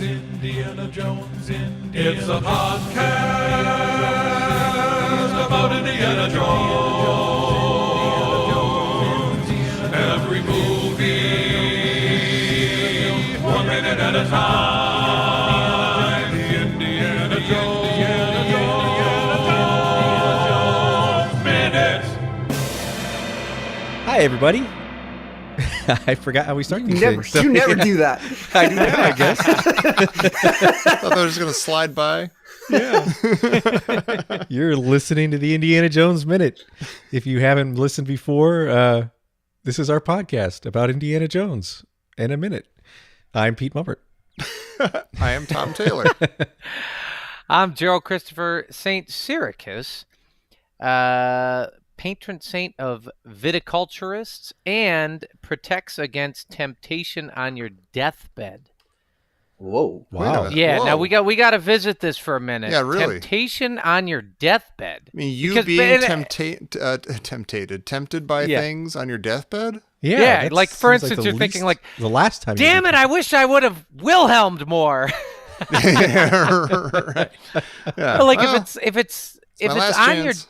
Indiana Jones, Indiana It's a podcast about Indiana Jones. Every movie, 1 minute at a time. Indiana Jones Minute. Hi, everybody. I forgot how we start these things. You never do that. I do now, I guess. Thought they were just going to slide by. Yeah. You're listening to the Indiana Jones Minute. If you haven't listened before, this is our podcast about Indiana Jones in a minute. I'm Pete Muppert. I am Tom Taylor. I'm Gerald Christopher St. Syracuse, patron saint of viticulturists and protects against temptation on your deathbed. Whoa. Wow. Yeah, Whoa. now we got to visit this for a minute. Yeah, really. Temptation on your deathbed. I mean, you Because- being but- tempted by Yeah. things on your deathbed? Yeah, that like, for seems instance, the you're thinking, least- like, the last time. Damn it, I wish I would have Wilhelmed more. Right. Yeah. Like, Well, if it's my last on your chance.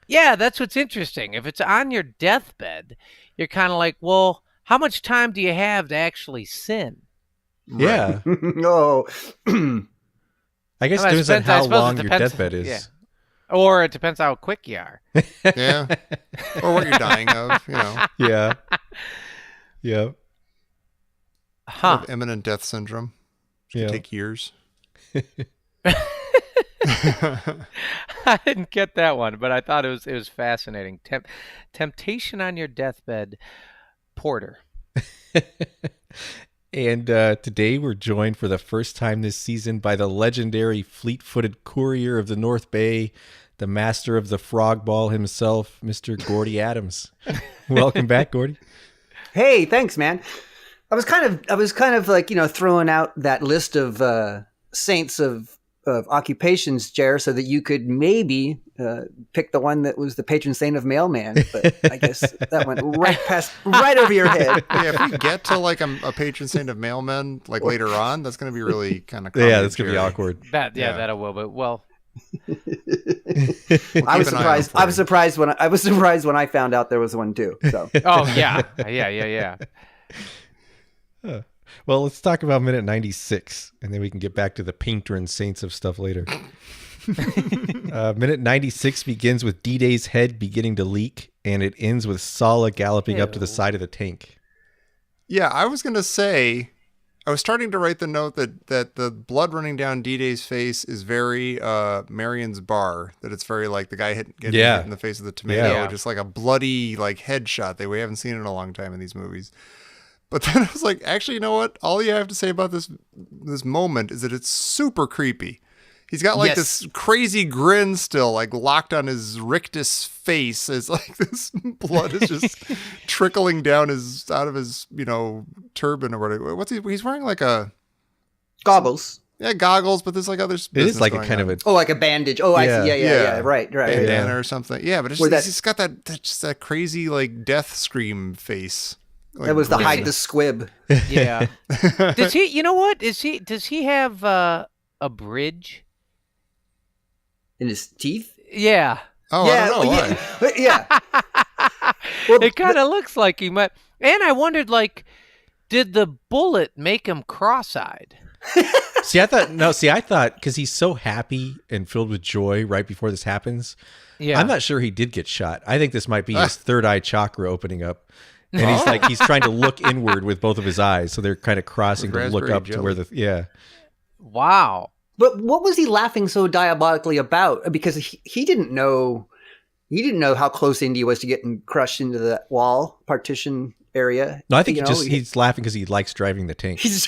Yeah, that's what's interesting. If it's on your deathbed, you're kind of like, well, how much time do you have to actually sin? Yeah. No. I guess I it depends on suppose- I how suppose it long your depends- deathbed is. yeah. Or it depends how quick you are. Yeah. Or what you're dying of, you know. Yeah. Yeah. Huh. Imminent death syndrome. Should Yeah. take years. I didn't get that one, but I thought it was fascinating. Temptation on your deathbed, Porter. And today we're joined for the first time this season by the legendary fleet-footed courier of the North Bay, the master of the frog ball himself, Mr. Gordie Adams. Welcome back, Gordie. Hey, thanks, man. I was kind of like, throwing out that list of saints of occupations, Jer, so that you could maybe pick the one that was the patron saint of mailman. But I guess that went right over your head. Yeah, if we get to like a patron saint of mailmen like later on, that's going to be really kind of Yeah, that's going to be awkward. That Yeah. that will. But well, I was surprised. I was surprised when I found out there was one too. So oh yeah. Well, let's talk about minute 96, and then we can get back to the patron saints of stuff later. Minute 96 begins with D-Day's head beginning to leak, and it ends with Sala galloping up to the side of the tank. Yeah, I was going to say, I was starting to write the note that the blood running down D-Day's face is very Marion's Bar, that it's very like the guy getting hit in the face of the tomato, Yeah. just like a bloody like headshot that we haven't seen in a long time in these movies. But then I was like, actually, you know what? All you have to say about this moment is that it's super creepy. He's got like this crazy grin still, like locked on his rictus face. It's like this blood is just trickling down out of his, turban or whatever. He's wearing like a goggles. Yeah, goggles, but there's like other. It is like a kind of a. Oh, like a bandage. Oh, I see. Yeah. Right. Bandana or something. Yeah, but it's he's got that crazy like death scream face. Like, that was the hide the squib. Yeah. Does he? You know what? Does he have a bridge In his teeth? Yeah. Oh, yeah, I don't know why. Yeah. Well, It kind of looks like he might. And I wondered, like, did the bullet make him cross-eyed? I thought because he's so happy and filled with joy right before this happens. Yeah. I'm not sure he did get shot. I think this might be his third eye chakra opening up. And he's trying to look inward with both of his eyes. So they're kind of crossing to look up to where Wow. But what was he laughing so diabolically about? Because he didn't know how close Indy was to getting crushed into that wall partition area. No, I think he's laughing because he likes driving the tank. He's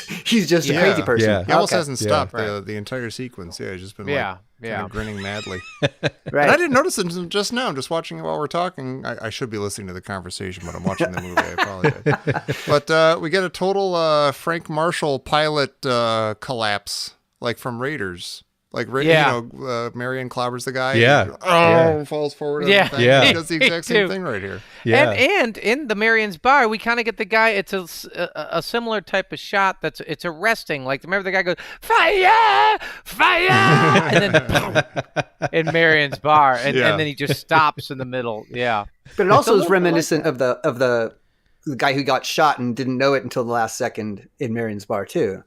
just a crazy person. Yeah. He almost Okay. hasn't stopped the entire sequence. Yeah, he's just been kind of grinning madly. Right. And I didn't notice it until just now. I'm just watching it while we're talking. I should be listening to the conversation, but I'm watching the movie. I apologize. But we get a total Frank Marshall pilot collapse, like from Raiders. Like, Yeah. Marion clobbers the guy. Yeah. And, falls forward. Yeah. On the thing. Yeah. He does the exact same too. thing right here. Yeah. And in the Marion's bar, we kind of get the guy. It's a similar type of shot. It's arresting. Like, remember the guy goes fire, fire, and then boom, in Marion's bar, and then he just stops in the middle. Yeah. But it also is reminiscent of the guy who got shot and didn't know it until the last second in Marion's bar too.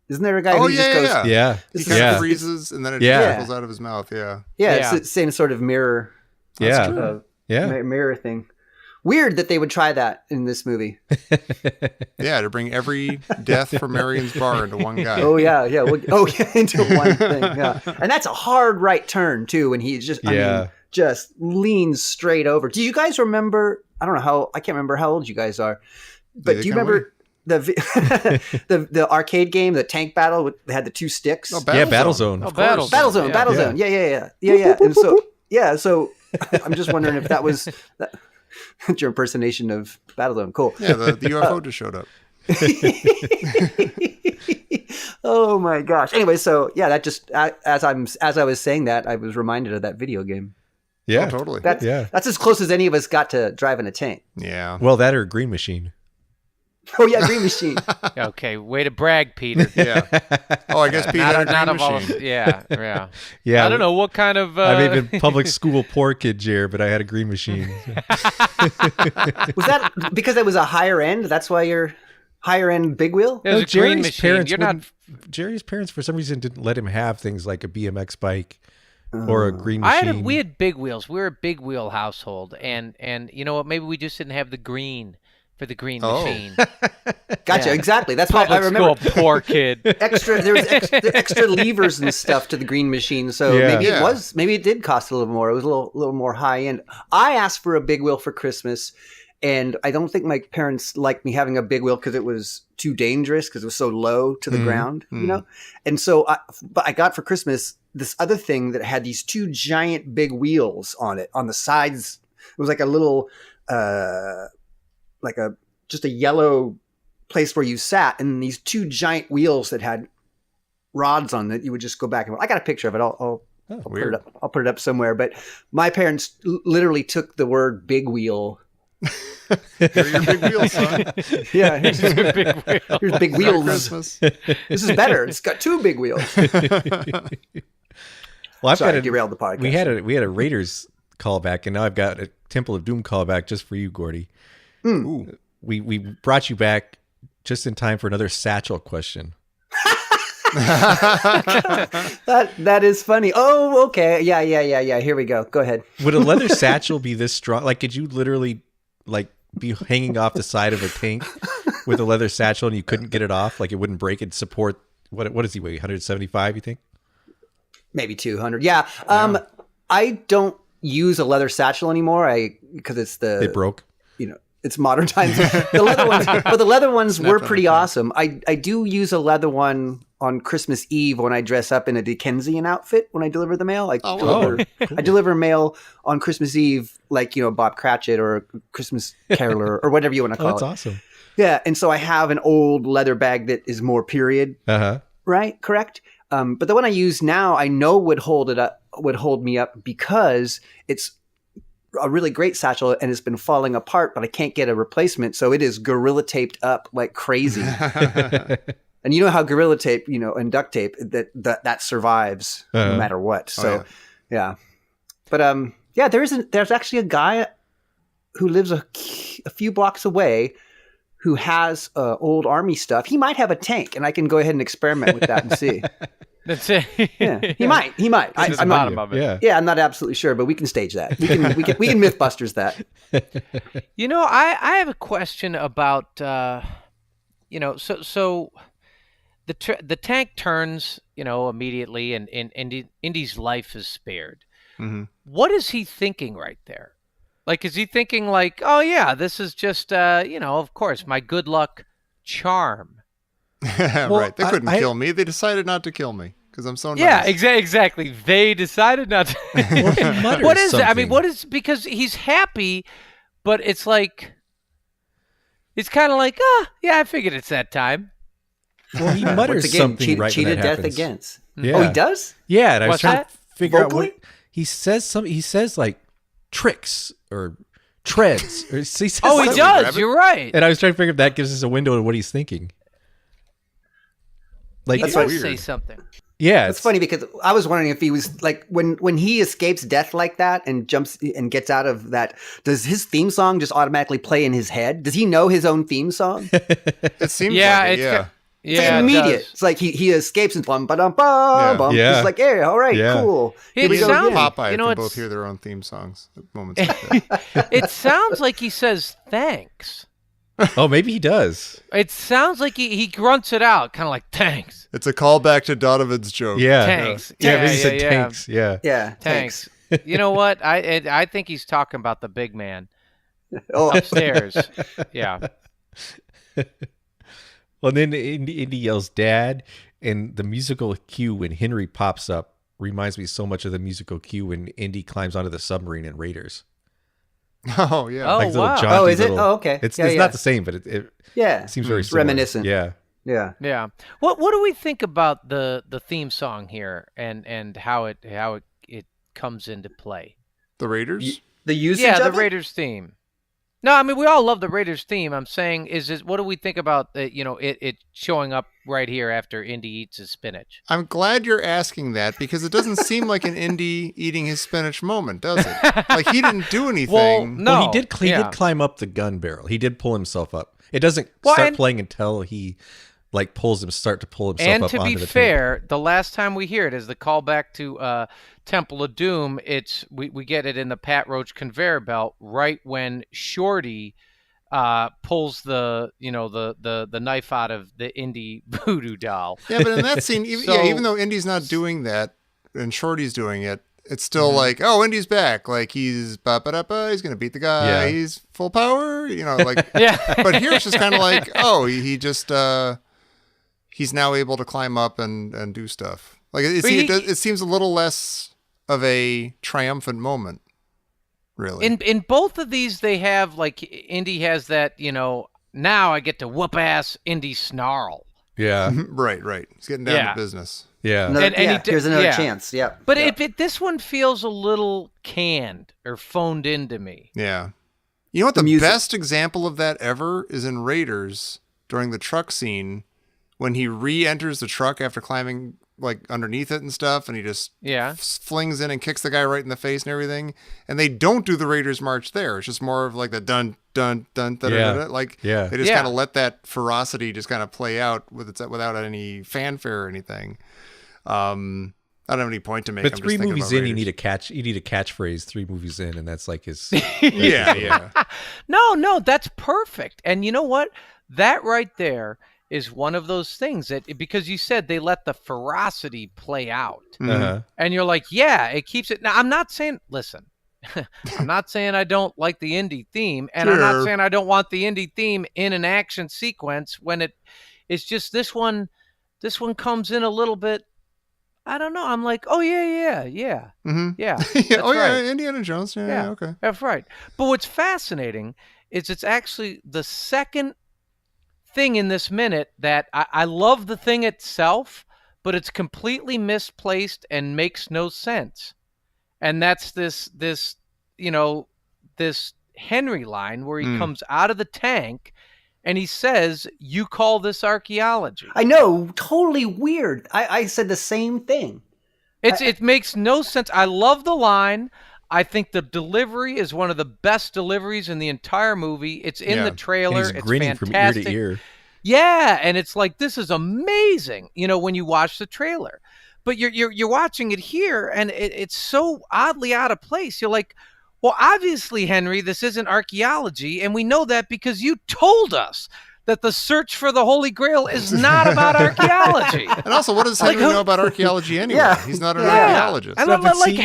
Isn't there a guy who just goes? Yeah. He This kind is- of freezes and then it Yeah. trickles out of his mouth. Yeah. Yeah, Yeah. it's the same sort of mirror. Yeah. Yeah. Mirror thing. Weird that they would try that in this movie. Yeah, to bring every death from Marion's bar into one guy. Oh yeah. Into one thing. Yeah, and that's a hard right turn too. When he just, I Yeah. mean, just leans straight over. Do you guys remember? I can't remember how old you guys are, but do you remember the arcade game, the tank battle? They had the two sticks. Oh, Yeah, Battlezone. Oh, Of course. Battlezone. Battlezone. Yeah. Yeah. And so I'm just wondering if that was your impersonation of Battlezone. Cool. Yeah, the UFO just showed up. Oh my gosh. Anyway, so yeah, that just as I was saying that, I was reminded of that video game. Yeah. Oh, totally. That's as close as any of us got to driving a tank. Yeah. Well, that or Green Machine. Oh yeah, Green Machine. Okay, way to brag, Peter. Yeah. Oh, I guess Pete had a Not green of all. machine. Yeah. Yeah. I don't know what kind of. I may have been public school poor kid, Jer, but I had a Green Machine. Was that because it was a higher end? That's why you're higher end big wheel? It was a green machine. Parents You're not. Jerry's parents, for some reason, didn't let him have things like a BMX bike or a Green Machine. We had big wheels. We were a big wheel household, and you know what? Maybe we just didn't have the green for the green machine. Gotcha. Yeah. Exactly. That's why I Public remember. school, poor kid. There was extra levers and stuff to the Green Machine, so Yeah. maybe it did cost a little more. It was a little more high end. I asked for a big wheel for Christmas, and I don't think my parents liked me having a big wheel because it was too dangerous because it was so low to the ground, you know. And so, but I got for Christmas this other thing that had these two giant big wheels on it on the sides. It was like a little, just a yellow place where you sat, and these two giant wheels that had rods on that you would just go back and I got a picture of it. I'll put it up. I'll put it up somewhere. But my parents literally took the word big wheel. Here are your big wheels, son. Yeah, Here's a big wheel. here's big Merry wheels. Christmas. This is better. It's got two big wheels. Well, I've Sorry, got derailed the podcast. we had a Raiders callback, and now I've got a Temple of Doom callback just for you, Gordy. Ooh. We brought you back just in time for another satchel question. That is funny. Oh, okay. Yeah. Here we go. Go ahead. Would a leather satchel be this strong? Like, could you literally like be hanging off the side of a tank with a leather satchel and you couldn't get it off? Like, it wouldn't break? It'd support what does he weigh? 175? You think? Maybe 200. Yeah. I don't use a leather satchel anymore. Because it's They broke. It's modern times. The leather ones were pretty awesome. I do use a leather one on Christmas Eve when I dress up in a Dickensian outfit when I deliver the mail. I deliver mail on Christmas Eve, like, Bob Cratchit or Christmas Caroler or whatever you want to call That's it. awesome. Yeah, and so I have an old leather bag that is more period, right? Correct. But the one I use now, I know would hold me up because it's a really great satchel and it's been falling apart, but I can't get a replacement. So it is Gorilla taped up like crazy. And you know how Gorilla tape, and duct tape that survives no matter what. So yeah. But there's actually a guy who lives a few blocks away who has old army stuff. He might have a tank, and I can go ahead and experiment with that and see. That's it. Yeah, he might. This is the bottom of it. Yeah. Yeah, I'm not absolutely sure, but we can stage that. We can Mythbusters that. I have a question about so the tank turns immediately, and Indy's life is spared. Mm-hmm. What is he thinking right there? Like, is he thinking like, oh yeah, this is just of course my good luck charm. Right. They couldn't kill me. They decided not to kill me because I'm so nice. Yeah, exactly. They decided not to. What is it? I mean, because he's happy, but it's like, it's kind of like, yeah, I figured it's that time. Well, he mutters Once again, something right when cheated that death happens. against. Yeah. Oh, he does? Yeah, and I was What's trying that? to figure Vocally? out what he says. He says like tricks or treads. Or he says Oh, he something. does. Rabbit? You're right. And I was trying to figure if that gives us a window to what he's thinking. Like, He That's does weird. say something. yeah, It's funny because I was wondering if he was like when he escapes death like that and jumps and gets out of that, does his theme song just automatically play in his head? Does he know his own theme song? It seems Yeah, like it, it's yeah. It's like Yeah, it immediate. does. It's like he escapes and bum ba dum bum bum. Yeah. It's like, hey, all right, Yeah. cool. It Here we go sounds- again. Popeye You know, can it's- both hear their own theme songs at moments like that. It sounds like he says thanks. oh, maybe he does. It sounds like he grunts it out, kind of like thanks, It's a callback to Donovan's joke. Yeah, thanks. yeah, maybe he yeah, said yeah. tanks. Yeah, Yeah, Thanks. You know what? I think he's talking about the big man Oh, upstairs. Yeah. Well, then Indy yells "Dad," and the musical cue when Henry pops up reminds me so much of the musical cue when Indy climbs onto the submarine in Raiders. Oh, yeah. Oh, Like the little wow. jaunty Oh, is it? little- Oh, okay. It's Yeah, it's yeah. not the same, but it yeah. seems very It's similar. reminiscent. Yeah. Yeah. Yeah. What do we think about the theme song here and how it comes into play? The Raiders? The usage Yeah, the of it? Raiders theme. No, I mean we all love the Raiders theme. I'm saying what do we think about it showing up right here after Indy eats his spinach? I'm glad you're asking that because it doesn't seem like an Indy eating his spinach moment, does it? Like he didn't do anything. Well, no. Well, he did yeah. climb up the gun barrel. He did pull himself up. It doesn't Well, start and- playing until he start to pull himself And up to onto be the tank. fair, the last time we hear it is the callback to Temple of Doom. We get it in the Pat Roach conveyor belt right when Shorty pulls the knife out of the Indy voodoo doll. Yeah, but in that scene, So- even though Indy's not doing that and Shorty's doing it, it's still like, oh, Indy's back. Like he's ba-ba-da-ba, he's gonna beat the guy. Yeah. He's full power. Like. Yeah. But here it's just kind of like, oh, he just he's now able to climb up and do stuff. Like it seems a little less of a triumphant moment, really. In both of these, they have like Indy has that now I get to whoop ass Indy snarl. Yeah, right. He's getting down Yeah. to business. yeah. Another- And yeah, he here's another yeah. chance. Yeah. But yeah. this one feels a little canned or phoned into me. Yeah. You know what? The music- best example of that ever is in Raiders during the truck scene when he re-enters the truck after climbing like underneath it and stuff, and he just Yeah. flings in and kicks the guy right in the face and everything. And they don't do the Raiders march there. It's just more of like the dun dun dun dun. Yeah. Dun. Like Yeah. they just Yeah. kind of let that ferocity just kind of play out without any fanfare or anything. I don't have any point to make. But I'm just three thinking movies about in, you Raiders. need a catchphrase. 3 movies in, and that's like his. yeah. No, that's perfect. And you know what? That right there is one of those things that because you said they let the ferocity play out. Uh-huh. And you're like, yeah, it keeps it. Now, I'm not saying, listen, I'm not saying I don't like the Indy theme, and I'm not Sure. saying I don't want the Indy theme in an action sequence when it's just this one comes in a little bit. I don't know. I'm like, oh yeah. Mm-hmm. Yeah. Yeah, oh right. yeah, Indiana Jones. Yeah, Yeah. okay. That's right. But what's fascinating is it's actually the second thing in this minute that I love the thing itself, but it's completely misplaced and makes no sense. And that's this Henry line where he comes out of the tank and he says, "You call this archaeology?" I know, totally weird. I said the same thing. It makes no sense. I love the line. I think the delivery is one of the best deliveries in the entire movie. It's in Yeah. the trailer. And he's It's grinning fantastic. from ear to ear. Yeah, and it's like this is amazing. When you watch the trailer, but you're watching it here, and it's so oddly out of place. You're like, well, obviously, Henry, this isn't archaeology, and we know that because you told us that the search for the Holy Grail is not about archaeology. And also, what does Henry who- know about archaeology anyway? Yeah. He's not an Yeah. archaeologist. And So, I'm but like, see-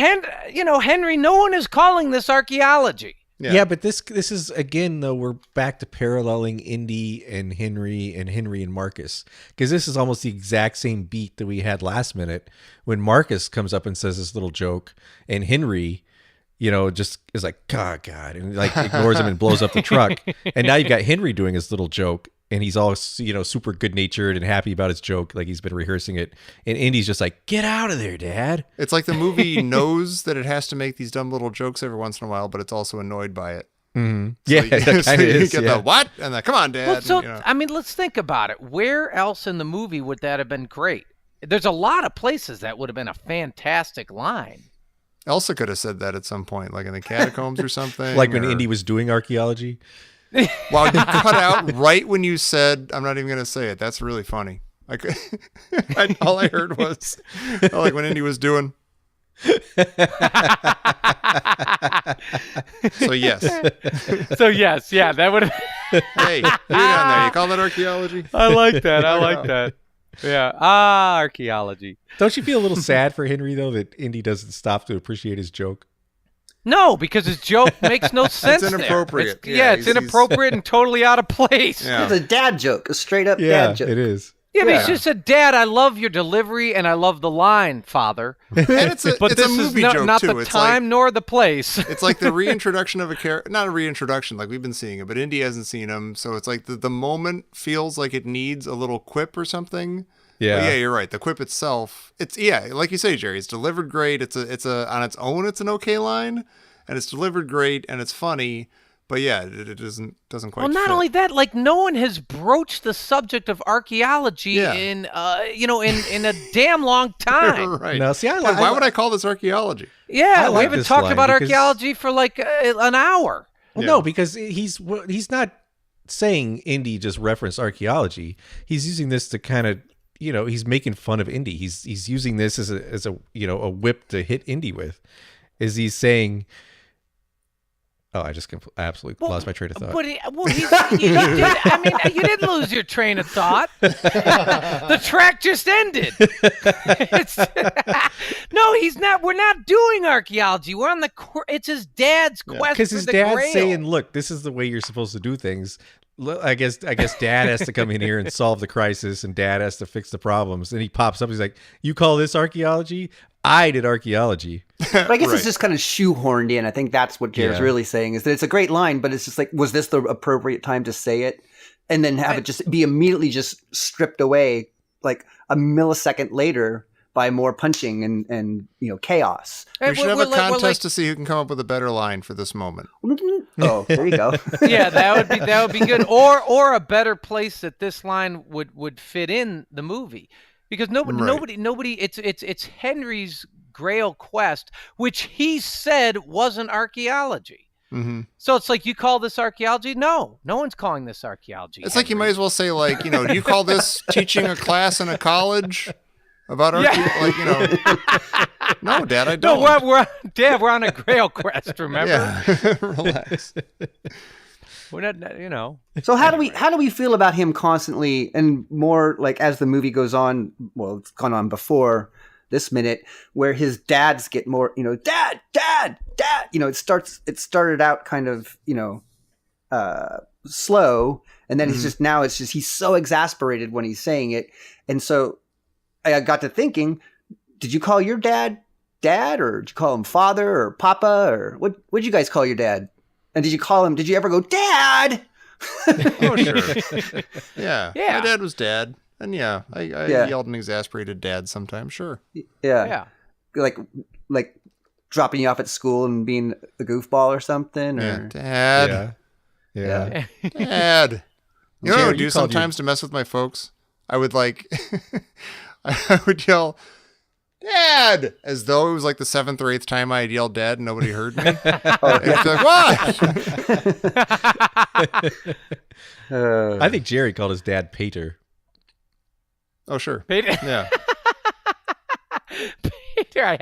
Henry, no one is calling this archaeology. Yeah, but this is again though we're back to paralleling Indy and Henry and Marcus, because this is almost the exact same beat that we had last minute when Marcus comes up and says this little joke and Henry, just is like God, and like ignores him and blows up the truck. And now you've got Henry doing his little joke and he's all, super good natured and happy about his joke, like he's been rehearsing it. And Indy's just like, "Get out of there, Dad." It's like the movie knows that it has to make these dumb little jokes every once in a while, but it's also annoyed by it. Mm-hmm. So Yeah, you, that so kind of you is. get Yeah. the what and the come on, Dad. Well, so and, I mean, let's think about it. Where else in the movie would that have been great? There's a lot of places that would have been a fantastic line. Elsa could have said that at some point, like in the catacombs or something. Like when or- Indy was doing archaeology. Wow, you cut out right when you said, I'm not even going to say it. That's really funny. All I heard was, like when Indy was doing. So, yes. So yes, yeah, that would have. Hey, you're down there. You call that archaeology? I like that. I like that. Yeah. Archaeology. Don't you feel a little sad for Henry, though, that Indy doesn't stop to appreciate his joke? No, because his joke makes no sense. there. inappropriate. It's, Yeah, it's he's- inappropriate and totally out of place. Yeah. It's a dad joke, a straight up Yeah, dad joke. it is. Yeah, but Yeah. he's just said, "Dad, I love your delivery and I love the line, Father." And it's a, But it's a this movie is joke, not too. the It's time nor the place. It's like the reintroduction of a character, not a reintroduction, like we've been seeing it, but Indy hasn't seen him. So it's like the moment feels like it needs a little quip or something. Yeah. But yeah, you're right. The quip itself, like you say, Jerry, it's delivered great. It's on its own, it's an okay line, and it's delivered great and it's funny. But yeah, it doesn't quite. Well, not fit. only that, like no one has broached the subject of archaeology Yeah. in a damn long time. Right. No, see, God, why would I call this archaeology? Yeah, I we like haven't this talked line about because- archaeology for like an hour. Well, Yeah. no, because he's not saying Indy just referenced archaeology. He's using this to kind of, he's making fun of Indy. He's using this as a a whip to hit Indy with. Is he's saying? Oh, I just absolutely lost my train of thought. But you did. I mean, you didn't lose your train of thought. The track just ended. No, he's not. We're not doing archaeology. We're on the. It's his dad's quest Because for his the dad's Grail. saying, "Look, this is the way you're supposed to do things." I guess Dad has to come in here and solve the crisis, and Dad has to fix the problems. And he pops up. He's like, "You call this archaeology? I did archaeology." But I guess Right. it's just kind of shoehorned in. I think that's what Jared's Yeah. really saying is that it's a great line, but it's just like, was this the appropriate time to say it? And then have it just be immediately just stripped away like a millisecond later by more punching and chaos. We should have a We're contest to see who can come up with a better line for this moment. Oh, there you go. Yeah, that would be good. Or a better place that this line would fit in the movie, because nobody. It's Henry's Grail quest, which he said wasn't archaeology. Mm-hmm. So it's like, you call this archaeology? No one's calling this archaeology. It's like you Henry. might as well say, like, do you call this teaching a class in a college about archaeology? Like, no, Dad, I don't. No, Dad, we're on a Grail quest. Remember, Yeah, relax. we're not. So how do we feel about him constantly and more like as the movie goes on? Well, it's gone on before this minute, where his dads get more, dad. It started out kind of, slow, and then he's so exasperated when he's saying it, and so I got to thinking, did you call your dad, or did you call him father or papa, or what'd you guys call your dad? And did you ever go, Dad? Oh, sure. Yeah. Yeah. My dad was Dad. And I Yeah. yelled and exasperated Dad sometimes, sure. Yeah. Like dropping you off at school and being a goofball or something, Yeah. or Yeah. Dad. Yeah. Dad. You know what I Jared, would do you called sometimes to mess with my folks? I would I would yell, Dad, as though it was like the 7th or 8th time I had yelled Dad and nobody heard me. It's like, what? I think Jerry called his dad Pater. Oh, sure. Peter, Yeah. I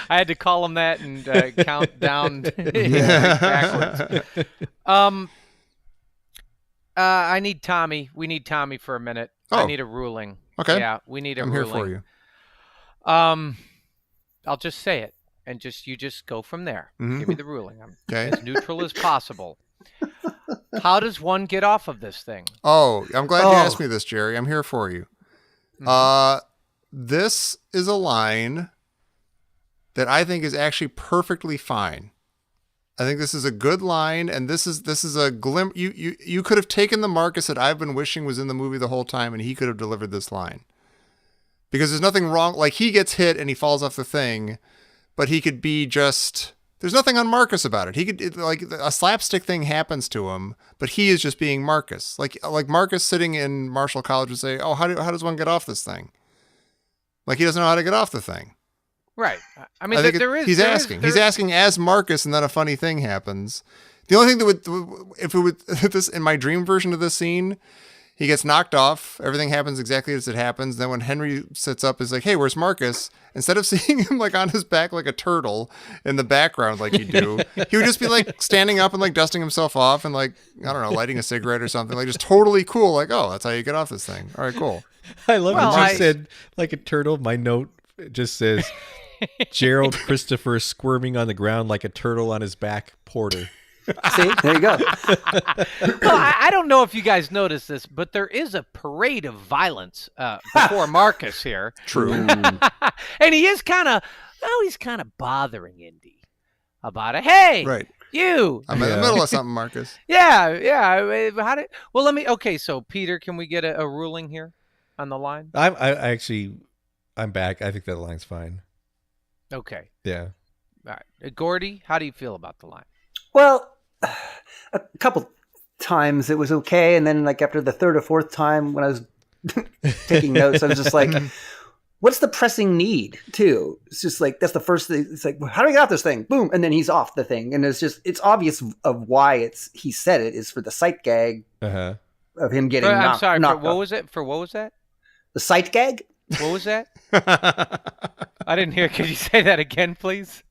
had to call him that and count down backwards. I need Tommy. We need Tommy for a minute. I Oh. need a ruling. Okay. Yeah, we need a I'm here ruling. for you. I'll just say it, and you just go from there. Mhm. Give me the ruling. I'm Okay. as neutral as possible. How does one get off of this thing? Oh, I'm glad you Oh. asked me this, Jerry. I'm here for you. This is a line that I think is actually perfectly fine. I think this is a good line, and this is a glimpse. You could have taken the Marcus that I've been wishing was in the movie the whole time, and he could have delivered this line. Because there's nothing wrong. Like, he gets hit and he falls off the thing, but he could be just. There's nothing on Marcus about it. He could, like, a slapstick thing happens to him, but he is just being Marcus. Like Marcus sitting in Marshall College would say, "Oh, how does one get off this thing?" Like, he doesn't know how to get off the thing. Right. I mean, I think he's He's asking as Marcus, and then a funny thing happens. The only thing that if it would this in my dream version of this scene, he gets knocked off. Everything happens exactly as it happens. Then when Henry sits up, is like, "Hey, where's Marcus?" Instead of seeing him like on his back like a turtle in the background like you do, he would just be like standing up and like dusting himself off and like, I don't know, lighting a cigarette or something. Like, just totally cool. Like, oh, that's how you get off this thing. All right, cool. I love that you said like a turtle. My note just says Gerald Christopher squirming on the ground like a turtle on his back, Porter. See, there you go. Well, I don't know if you guys noticed this, but there is a parade of violence before Marcus here. True. And he is kind of, he's kind of bothering Indy about it. Hey, Right. you. I'm in the middle of something, Marcus. Yeah. Okay, so Peter, can we get a ruling here on the line? I'm back. I think that line's fine. Okay. Yeah. All right. Gordie, how do you feel about the line? Well, a couple times it was okay, and then like after the third or fourth time when I was taking notes, I was just like, what's the pressing need too? It's just like, that's the first thing. It's like, how do we get off this thing? Boom. And then he's off the thing. And it's obvious of why he said it is for the sight gag of him getting knocked. I'm sorry. Knocked What off. was it? For what was that? The sight gag? What was that? I didn't hear. Could you say that again, please?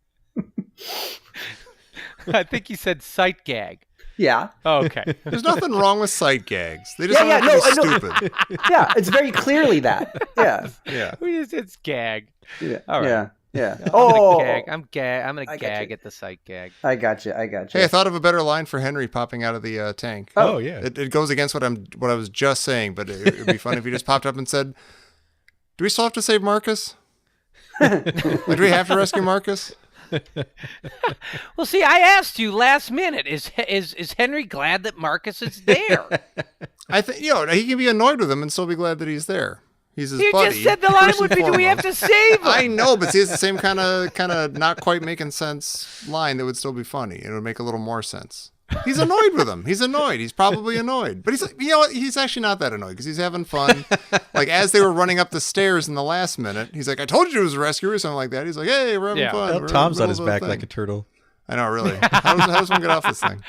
I think you said sight gag. Yeah. Oh, okay. There's nothing wrong with sight gags. They just don't have to be stupid. Yeah, it's very clearly that. Yeah. Yeah. It's gag. Yeah. All right. Yeah. I'm gonna I got gag you. at the sight gag. I got you. Hey, I thought of a better line for Henry popping out of the tank. Oh yeah. It goes against what I was just saying, but it'd be funny if he just popped up and said, "Do we still have to save Marcus? Like, do we have to rescue Marcus?" Well, see, I asked you last minute. Is Henry glad that Marcus is there? I think he can be annoyed with him and still be glad that he's there. He's his You buddy. just said the line first would and be, "Do we have foremost. to save him?" I know, but see, it's the same kind of not quite making sense line that would still be funny. It would make a little more sense. He's annoyed with him. He's annoyed. He's probably annoyed. But he's actually not that annoyed because he's having fun. Like, as they were running up the stairs in the last minute, he's like, "I told you it was a rescue," or something like that. He's like, "Hey, we're having fun." Well, We're Tom's in on the his middle back of like a turtle. I know, really. How does one get off this thing?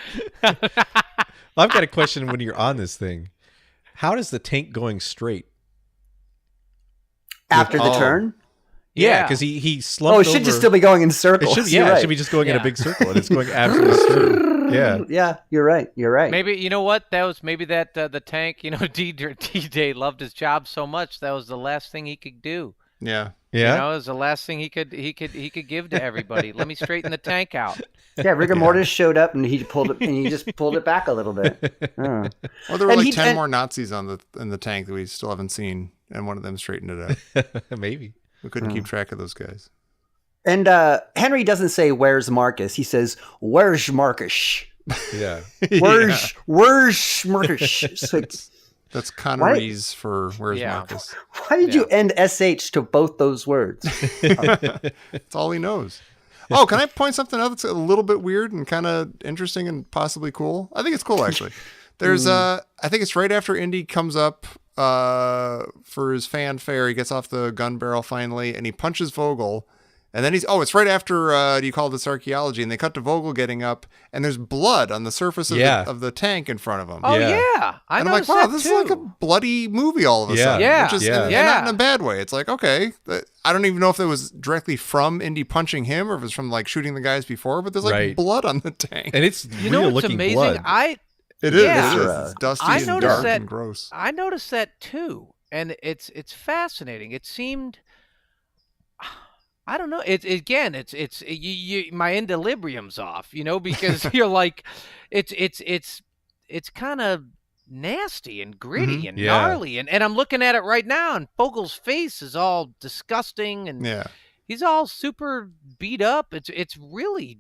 I've got a question when you're on this thing. How does the tank going straight? After the turn? Yeah, because he slumped over. Oh, it should just still be going in circles. It should, You're it right. should be just going in a Yeah. big circle, and it's going absolutely straight. Yeah. Yeah, you're right. You're right. Maybe you know what? That was maybe that the tank. D-Day loved his job so much that was the last thing he could do. Yeah. Yeah. It was the last thing he could give to everybody. Let me straighten the tank out. Yeah, rigor mortis showed up and he just pulled it back a little bit. Oh. Well, there were And like he- 10 and- more Nazis in the tank that we still haven't seen, and one of them straightened it out. Maybe. We couldn't keep track of those guys. And Henry doesn't say, "Where's Marcus?" He says, "Where's Marcus? Yeah. Where's Marcus?" It's like, That's Connery's for "Where's Yeah. Marcus?" why did you end SH to both those words? That's all he knows. Oh, can I point something out that's a little bit weird and kind of interesting and possibly cool? I think it's cool, actually. There's I think it's right after Indy comes up for his fanfare. He gets off the gun barrel finally, and he punches Vogel. And then it's right after, you call this archaeology, and they cut to Vogel getting up, and there's blood on the surface of the tank in front of him. Oh Yeah. yeah, I And I'm like, noticed wow, that this too. is like a bloody movie all of a Yeah. sudden. Yeah. Which is, Yeah. and not in a bad way. It's like, okay, I don't even know if it was directly from Indy punching him or if it's from like shooting the guys before, but there's like Right. blood on the tank. And it's You know real what's looking amazing? blood. It is. Yeah. It is. It's dusty I and noticed dark that- and gross. I noticed that too, and it's fascinating. It seemed, I don't know. It's my equilibrium's off, because you're like, it's kind of nasty and gritty and Yeah. gnarly, and I'm looking at it right now, and Vogel's face is all disgusting, and Yeah. he's all super beat up. It's really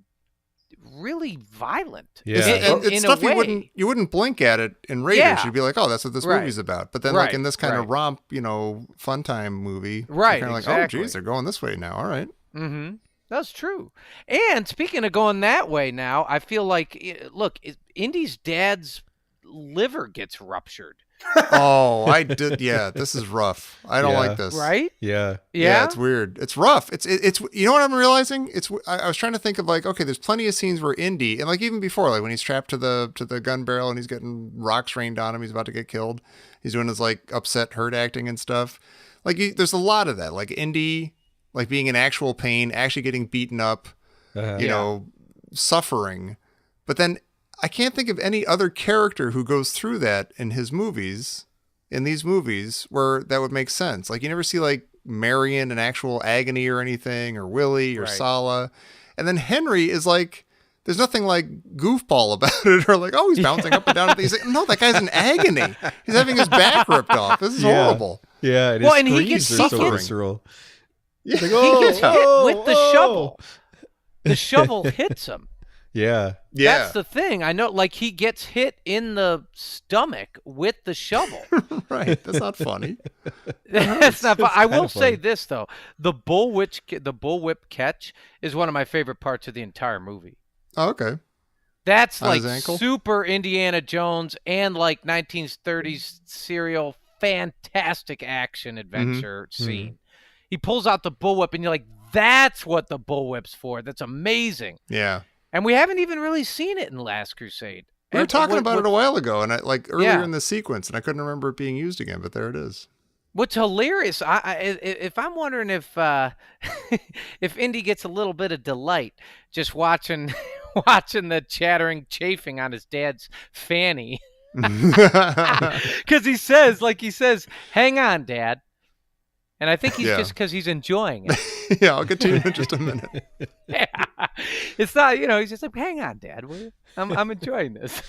really violent. Yeah. And it's in stuff a way. you wouldn't blink at it in Raiders. Yeah. You'd be like, oh, that's what this Right. movie's about. But then like Right, in this kind of right. romp, fun time movie, Right, kind of exactly. like, oh, geez, they're going this way now. All right. Mm-hmm. That's true. And speaking of going that way now, I feel like, look, Indy's dad's liver gets ruptured. Oh, I did. Yeah, this is rough. I don't Yeah. like this. Right? Yeah. Yeah. It's weird. It's rough. It's you know what I'm realizing? I was trying to think of like, okay, there's plenty of scenes where Indy, and like even before, like when he's strapped to the gun barrel and he's getting rocks rained on him, he's about to get killed. He's doing his like upset hurt acting and stuff. Like there's a lot of that. Like Indy, like being in actual pain, actually getting beaten up, you know, suffering. But then I can't think of any other character who goes through that in these movies where that would make sense. Like you never see like Marion in actual agony or anything, or Willie or Right. Sala. And then Henry is like, there's nothing like goofball about it, or like, oh, he's bouncing up and down. He's like, no, that guy's in agony. He's having his back ripped off. This is horrible. Yeah. And Well, his and he screams gets- are he so gets- visceral. Yeah. Like, He gets hit with the oh. shovel. The shovel hits him. Yeah. Yeah. That's the thing. I know, like, he gets hit in the stomach with the shovel. Right. That's not funny. That's not. I will kinda say funny. this though: the bullwhip catch is one of my favorite parts of the entire movie. Oh, okay. That's On like his ankle? super Indiana Jones and like 1930s serial fantastic action adventure scene. He pulls out the bullwhip, and you're like, "That's what the bullwhip's for. That's amazing." Yeah. And we haven't even really seen it in Last Crusade. We were And talking what- about it a while ago, and earlier Yeah. in the sequence, and I couldn't remember it being used again, but there it is. What's hilarious, if I'm wondering if if Indy gets a little bit of delight just watching the chattering chafing on his dad's fanny, because he says, "Hang on, Dad," and I think he's Yeah. just because he's enjoying it. Yeah, I'll get to you in just a minute. Yeah. It's not, he's just like, "Hang on, Dad, will you? I'm enjoying this."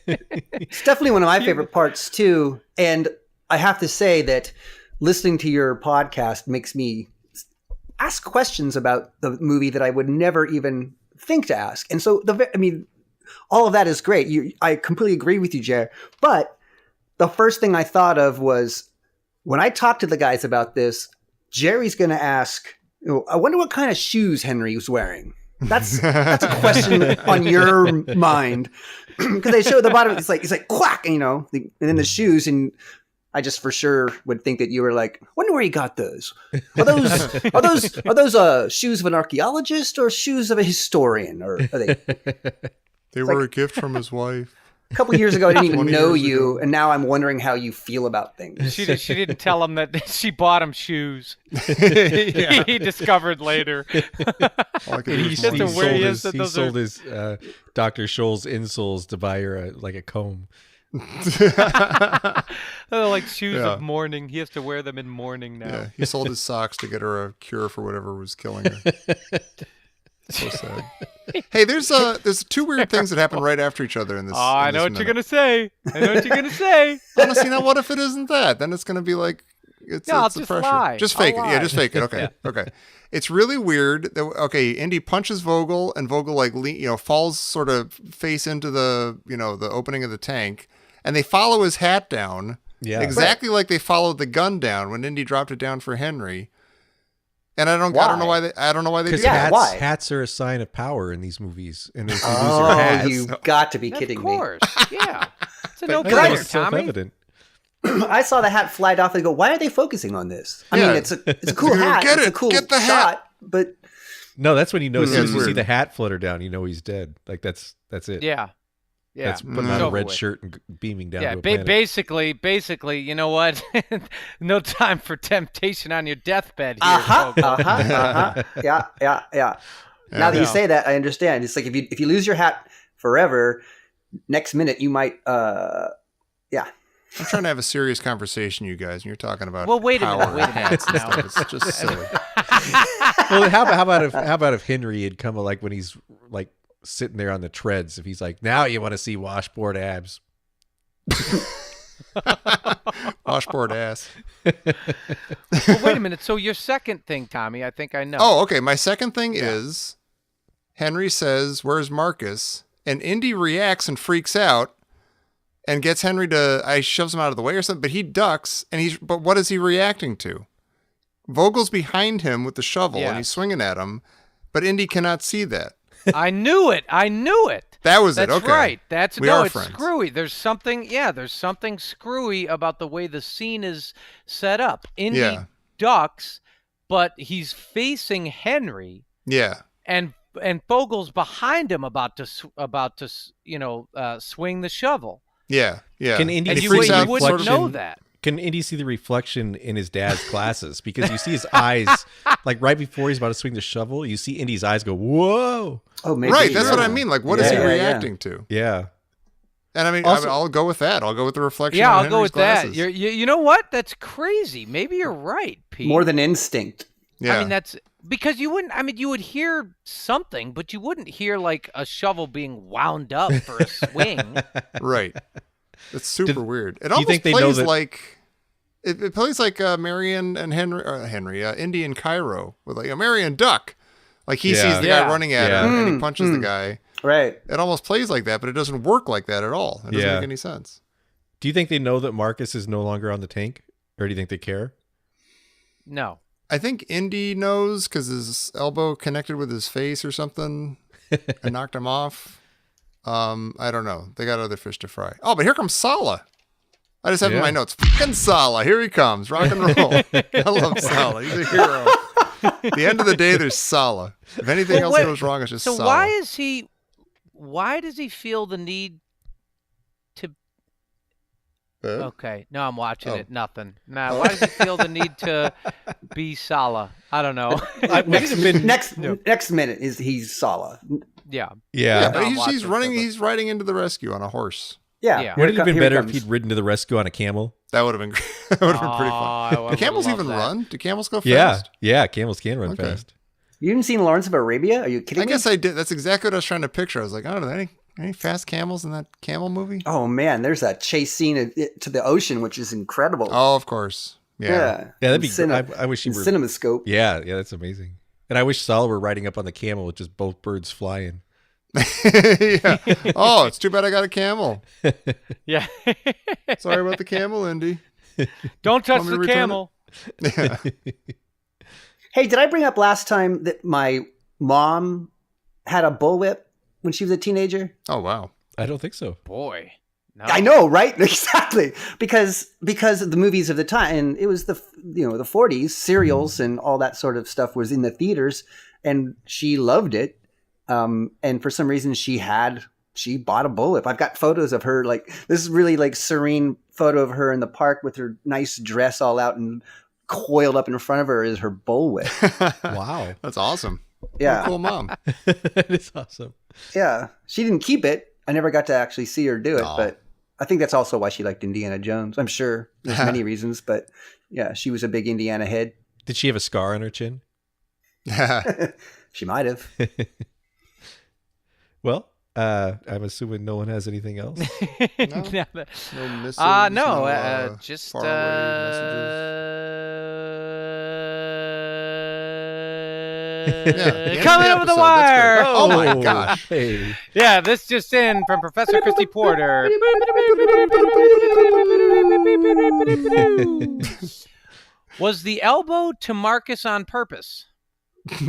It's definitely one of my favorite parts too. And I have to say that listening to your podcast makes me ask questions about the movie that I would never even think to ask. And so all of that is great. I completely agree with you, Jer. But the first thing I thought of was when I talked to the guys about this, Jerry's going to ask, I wonder what kind of shoes Henry was wearing. That's a question on your mind, because they show the bottom. It's like quack, and then the shoes, and I just for sure would think that you were like, wonder where he got those. Are those shoes of an archaeologist or shoes of a historian? Or are they? They were a gift from his wife. A couple years ago, I didn't even 20 know years you, ago. and now I'm wondering how you feel about things. She didn't tell him that she bought him shoes. Yeah. He discovered later. All I could do He, was just he a moan. where he sold is his, that he those sold his Dr. Scholl's insoles to buy her a comb. They're like shoes Yeah. of mourning. He has to wear them in mourning now. Yeah, he sold his socks to get her a cure for whatever was killing her. So sad. Hey, there's two weird things that happen right after each other in this. Oh, I know what you're gonna say. I know what you're gonna say. Honestly, now what if it isn't that? Then it's gonna be like it's No, I'll it's the just pressure. lie. Just I'll fake it. Yeah, lie. just fake it. Okay, okay. It's really weird. Okay, Indy punches Vogel, and Vogel falls sort of face into the the opening of the tank, and they follow his hat down. Yeah. Exactly like they followed the gun down when Indy dropped it down for Henry. And I don't know why they do Because that. why? hats are a sign of power in these movies. And if you lose Oh, your hats, you've got to be kidding Of me. course. Yeah. It's a I thought it no-brainer, was Tommy. self-evident. I saw the hat fly off and go, why are they focusing on this? I Yeah. mean, it's a cool hat. Get it's it. a cool Get the shot, hat. but No, that's when you know. As soon Yeah, as you it's see weird. the hat flutter down, you know he's dead. Like that's it. Yeah. Yeah. That's putting Mm. on It's a over red with. shirt and beaming down Yeah, to a planet. basically, you know what? No time for temptation on your deathbed here, folks. Yeah. Now that you Yeah. say that, I understand. It's like if you lose your hat forever, next minute you might, I'm trying to have a serious conversation, you guys, and you're talking about Well, wait a power minute, wait a and hats and minute stuff. It's just silly. Well, how about if Henry had come like when he's like sitting there on the treads? If he's like, now you want to see washboard abs? Washboard ass. Well, wait a minute. So your second thing, Tommy, I think I know. Oh, okay. My second thing is Henry says, "Where's Marcus?" And Indy reacts and freaks out and gets Henry to, shoves him out of the way or something, but he ducks, but what is he reacting to? Vogel's behind him with the shovel, and he's swinging at him, but Indy cannot see that. I knew it. That was That's it. Okay. right. It's friends. screwy. There's something screwy about the way the scene is set up. Indy ducks, but he's facing Henry. Yeah. And Fogel's behind him about to swing the shovel. Yeah. Yeah. Can Indy And see you the wouldn't reflection? know that. Can Indy see the reflection in his dad's glasses? Because you see his eyes, like right before he's about to swing the shovel, you see Indy's eyes go, whoa. Oh, maybe. Right. That's what I mean. Like, what is he reacting to? Yeah. And I mean, Also- I'll go with that. I'll go with the reflection. Yeah, on I'll Henry's go with glasses. that. You know what? That's crazy. Maybe you're right, Pete. More than instinct. Yeah. I mean, that's because you would hear something, but you wouldn't hear like a shovel being wound up for a swing. Right. It's super weird. It do you almost think they know plays that- like it plays like Marion and Henry, Indy and Cairo with like a Marion duck. Like he sees the guy running at him and he punches the guy. Right. It almost plays like that, but it doesn't work like that at all. It doesn't Yeah. make any sense. Do you think they know that Marcus is no longer on the tank? Or do you think they care? No. I think Indy knows because his elbow connected with his face or something and knocked him off. I don't know. They got other fish to fry. Oh, but here comes Sala. I just have in my notes, fucking Sala. Here he comes. Rock and roll. I love Sala. He's a hero. At the end of the day, there's Sala. If anything else goes wrong, it's just So Sala. why does he feel the need to Okay. No, I'm watching it. Nothing. Nah, why does he feel the need to be Sala? I don't know. Next minute is he's Sala. Yeah. Yeah. But I'm he's watching running. it, He's riding into the rescue on a horse. Yeah. Yeah. Would it have been Here better if comes. he'd ridden to the rescue on a camel? That would have been. That would have been pretty I fun. Do would camels love even that. run? Do camels go Yeah. fast? Yeah. Camels can run Okay. fast. You haven't seen Lawrence of Arabia? Are you kidding I me? guess I did. That's exactly what I was trying to picture. I was like, oh, are there any fast camels in that camel movie? Oh man, there's that chase scene to the ocean, which is incredible. Oh, of course. Yeah. Yeah, Yeah, that'd be. I wish he were. CinemaScope. Yeah. Yeah. That's amazing. And I wish Saul were riding up on the camel with just both birds flying. Yeah. Oh, it's too bad I got a camel. Yeah. Sorry about the camel, Indy. Don't touch Want me to the return camel. Yeah. Hey, did I bring up last time that my mom had a bullwhip when she was a teenager? Oh, wow. I don't think so. Boy. No. I know, right? Exactly, because of the movies of the time, and it was the 40s, serials and all that sort of stuff was in the theaters, and she loved it. And for some reason, she bought a bullwhip. I've got photos of her, like this is really like serene photo of her in the park with her nice dress all out and coiled up in front of her is her bullwhip. Wow. That's awesome. Yeah. What a cool mom. That is awesome. Yeah, she didn't keep it. I never got to actually see her do it, but I think that's also why she liked Indiana Jones. I'm sure there's many reasons, but yeah, she was a big Indiana head. Did she have a scar on her chin? She might have. Well, I'm assuming no one has anything else. No missives, just faraway messages. Yeah, coming the over the episode, that's wire. great. Oh my gosh. Hey. Yeah, this just in from Professor Christy Porter. Was the elbow to Marcus on purpose? It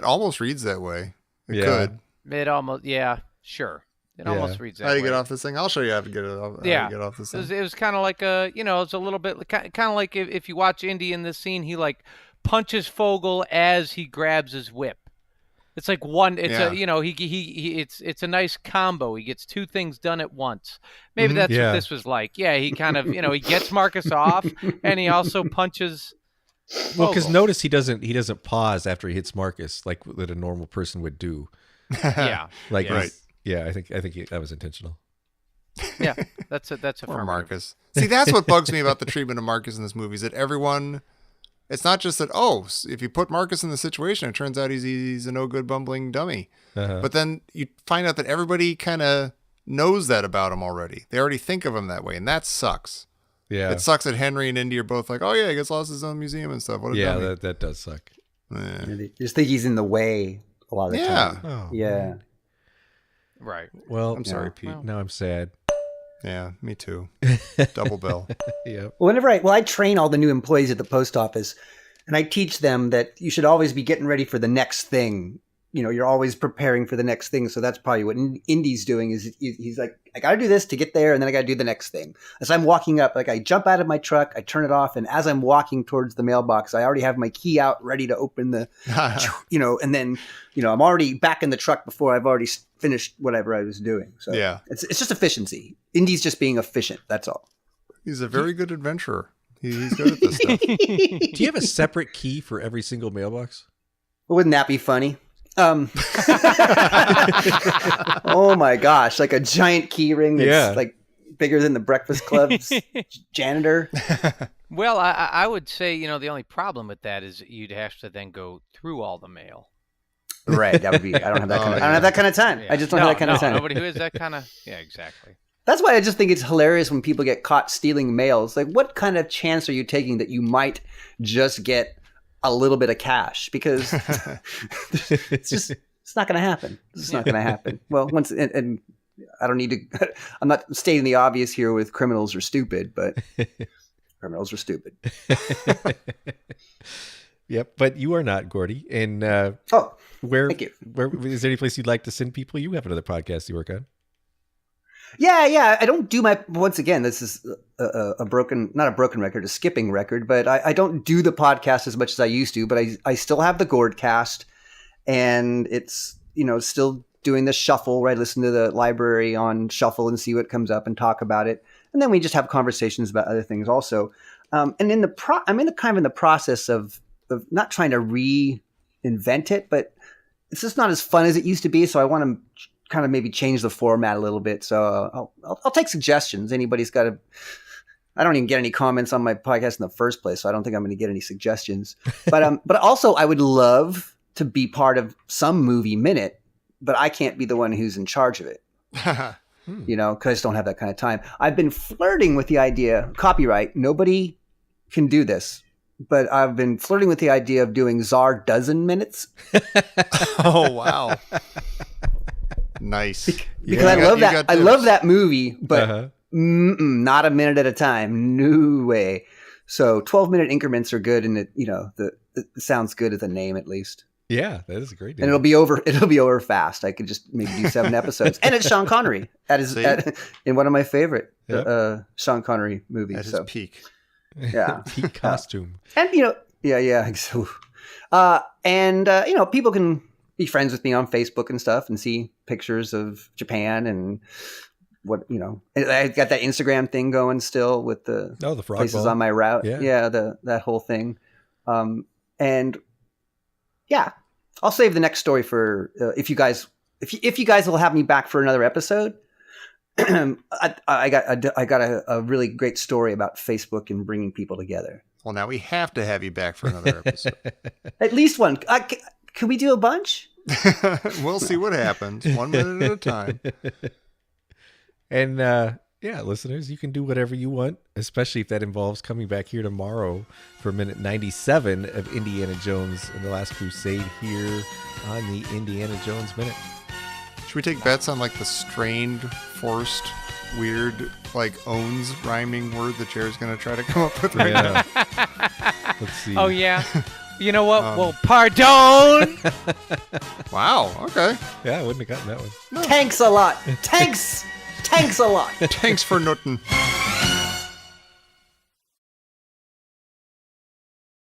almost reads that way. It Yeah. could. It almost, yeah, sure. It Yeah. almost reads that How do you way. get off this thing? I'll show you how to get it off. Yeah. How to get off this thing. It was kind of like it's a little bit kind of like if you watch Indy in this scene, he like punches Fogel as he grabs his whip. It's like one. It's Yeah. it's a nice combo. He gets two things done at once. Maybe that's Yeah. what this was like. Yeah, he kind of he gets Marcus off, and he also punches. Well, because Fogel. notice he doesn't pause after he hits Marcus like that a normal person would do. Yeah, Like, Right. Yeah, I think that was intentional. yeah. That's a Poor affirmative. Marcus. See, that's what bugs me about the treatment of Marcus in this movie is that everyone. It's not just that, if you put Marcus in the situation, it turns out he's a no good bumbling dummy. Uh-huh. But then you find out that everybody kind of knows that about him already. They already think of him that way, and that sucks. Yeah, It sucks that Henry and Indy are both like, oh yeah, he gets lost in his own museum and stuff. What a yeah, dummy. that does suck. They just think he's in the way a lot of the time. Oh, Yeah. Right. Well, I'm sorry, Pete. now I'm sad. Yeah, me too. Double bill. Yep. Well, I train all the new employees at the post office, and I teach them that you should always be getting ready for the next thing. You're always preparing for the next thing. So that's probably what Indy's doing is he's like, I got to do this to get there. And then I got to do the next thing. As I'm walking up, like I jump out of my truck, I turn it off. And as I'm walking towards the mailbox, I already have my key out ready to open the, and then, I'm already back in the truck before I've already finished whatever I was doing. So Yeah. it's just efficiency. Indy's just being efficient. That's all. He's a very good adventurer. He's good at this stuff. Do you have a separate key for every single mailbox? Wouldn't that be funny? Oh my gosh, like a giant key ring that's like bigger than the Breakfast Club's janitor. Well, I would say, the only problem with that is you'd have to then go through all the mail. Right, that would be. I don't have that kind of. I don't have that kind of time. Yeah. I just don't have that kind of time. Nobody who has that kind of. Yeah, exactly. That's why I just think it's hilarious when people get caught stealing mail. It's like, what kind of chance are you taking that you might just get a little bit of cash? Because it's not going to happen. It's not going to happen. Well, and I don't need to. I'm not stating the obvious here with criminals are stupid, but criminals are stupid. Yep, but you are not, Gordie. And thank you. Where is there any place you'd like to send people? You have another podcast you work on. Yeah. I don't do once again, this is not a broken record, a skipping record, but I don't do the podcast as much as I used to, but I still have the Gordcast, and it's, still doing the shuffle, where I listen to the library on shuffle and see what comes up and talk about it. And then we just have conversations about other things also. And I'm in the process of not trying to reinvent it, but it's just not as fun as it used to be. So I want to kind of maybe change the format a little bit. So I'll take suggestions. Anybody's got I don't even get any comments on my podcast in the first place, so I don't think I'm going to get any suggestions. But also I would love to be part of some movie minute, but I can't be the one who's in charge of it. Because I just don't have that kind of time. I've been flirting with the idea, copyright, nobody can do this, but I've been flirting with the idea of doing Czar dozen minutes. Oh, wow. Nice. Because I love that. I love that movie, but not a minute at a time. No way. So 12-minute increments are good, and it sounds good as a name at least. Yeah, that is a great name. And it'll be over fast. I could just maybe do 7 episodes. And it's Sean Connery in one of my favorite Sean Connery movies. At his peak. Yeah. Peak costume. And yeah. So, people can be friends with me on Facebook and stuff and see pictures of Japan and what, I got that Instagram thing going still with the frog places ball on my route. Yeah. That whole thing. And yeah, I'll save the next story for if you guys will have me back for another episode. I got a really great story about Facebook and bringing people together. Well, now we have to have you back for another episode. At least one. Can we do a bunch? We'll see what happens. 1 minute at a time. And listeners, you can do whatever you want, especially if that involves coming back here tomorrow for minute 97 of Indiana Jones and the Last Crusade here on the Indiana Jones Minute. Should we take bets on like the strained, forced, weird, owns rhyming word that Jared's going to try to come up with right now? Let's see. Oh, yeah. You know what? Well, pardon. Wow. Okay. Yeah, I wouldn't have gotten that one. No. Thanks a lot. Thanks a lot. Thanks for nothing.